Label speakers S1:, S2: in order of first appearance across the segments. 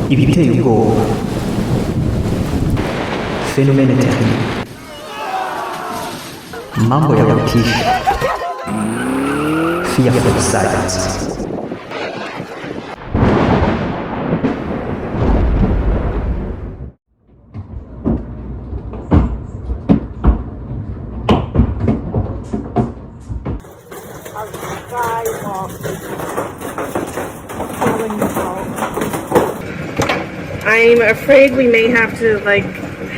S1: ibiteye ubwoba, Phénomènes terribles, mambo ya kutisha, fearful sights.
S2: I'm afraid we may have to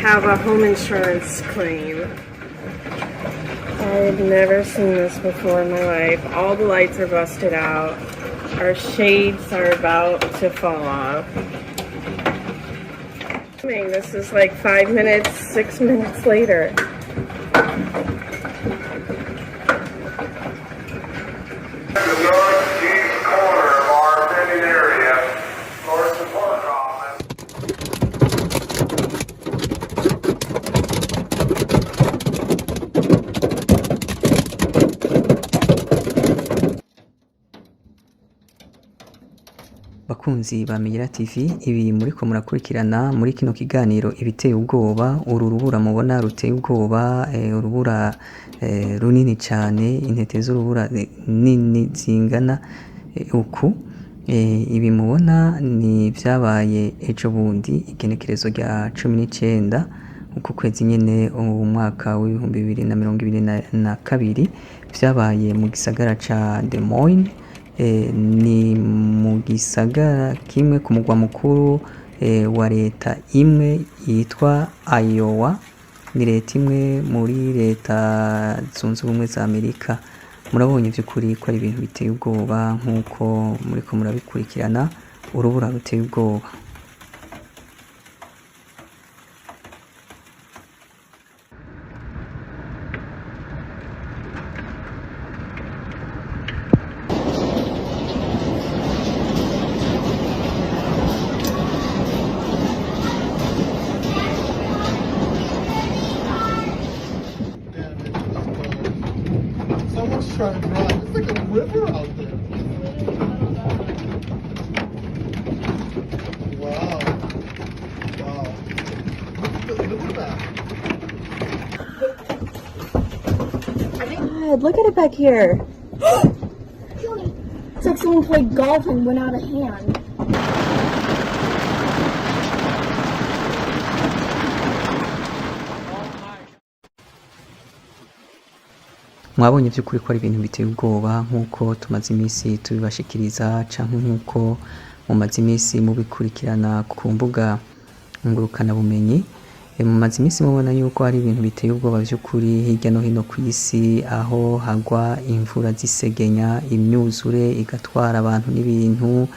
S2: have a home insurance claim. I've never seen this before in my life. All the lights are busted out. Our shades are about to fall off. This is like 5 minutes, 6 minutes later.
S1: Bakunzi ba Megira TV, ibi muriko murakurikirana muri kino kiganiro ibiteye ubwoba. Uru rubura mubona ruteye ubwoba, urubura runini cyane, intete z'urubura nini zingana uku. Ibi mubona ni vyabaye ejo bundi igenekerezo rya 19 uku kwezi nyene umwaka w'2022 vyabaye mu gisagara ca Des Moines. Ni mu gisagara kimwe ku mugwa mukuru wa leta imwe yitwa Iowa. Ni leta imwe muri leta zunze ubumwe za Amerika. Murabonye vy'ukuri ko ari ibintu biteye ubwoba nk'uko muriko murabikurikirana, urubura ruteye ubwoba.
S3: Someone's trying to drive. It's like a river out there. Wow. Wow. Look at that.
S4: God, look at it back here. It's like someone played golf and went out of hand.
S1: Mwabonye vy'ukuri ko ari ibintu biteye ubwoba nk'uko tumaze iminsi tubibashikiriza, canke nk'uko mumaze iminsi mubikurikirana ku mbuga ngurukana bumenyi. Mumaze iminsi mubona yuko ari ibintu biteye ubwoba vy'ukuri hirya no hino ku isi, aho hagwa imvura zisegenya, imyuzure igatwara abantu n'ibintu,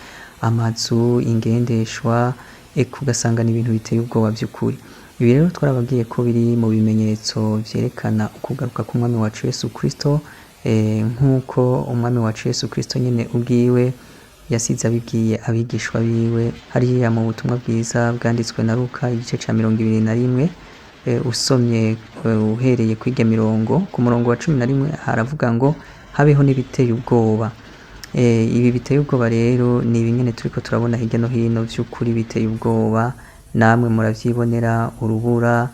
S1: amazu, ingendeshwa, ugasanga ni ibintu biteye ubwoba vy'ukuri. Ibi rero twarababwiye ko biri mu bimenyetso vyerekana ukugaruka k'umwami wacu Yesu Kristo, nk'uko umwami wacu Yesu Kristo nyene ubwiwe yasize abibwiye abigishwa biwe hariya mu butumwa bwiza bwanditswe na Luka igice ca 21. Usomye uhereye kw'irya mirongo ku murongo wa 11 haravuga ngo habeho n'ibiteye ubwoba. Ibi biteye ubwoba rero ni ibingene turiko turabona hirya no hino vy'ukuri biteye ubwoba. Namwe muravyibonera, urubura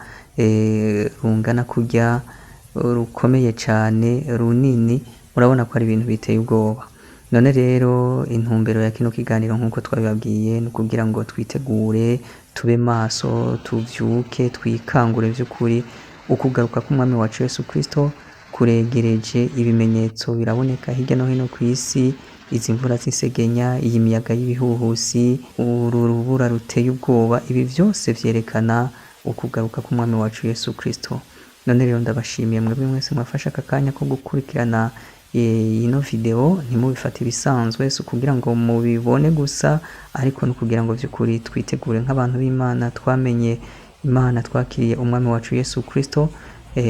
S1: rungana kurya, rukomeye cane, runini, murabona ko ari ibintu biteye ubwoba. None rero intumbero ya kino kiganiro nk'uko twabibabwiye ni kugira ngo twitegure, tube maso, tuvyuke, twikangure vy'ukuri. Ukugaruka k'umwami wacu Yesu Kristo kuregereje, ibimenyetso biraboneka hirya no hino ku isi. Izi mvura zisegenya, iyi miyaga y'ibihuhusi, uru rubura ruteye ubwoba, ibi vyose vyerekana ukugaruka k'umwami wacu Yesu Kristo. None rero ndabashimiye mwebwe mwese mwafashe aka kanya ko gukurikirana ino video. Ntimubifate ibisanzwe, so kugira ngo mubibone gusa, ariko no kugira ngo vy'ukuri twitegure nk'abantu b'Imana twamenye Imana, twakiriye umwami wacu Yesu Kristo.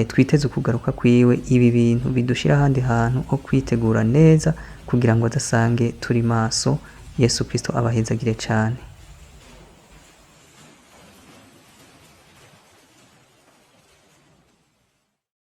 S1: Twiteze ukugaruka kwiwe. Ibi bintu bidushira ahandi hantu ho kwitegura neza kugira ngo adasange turi maso. Yesu Kristo abahezagire cane.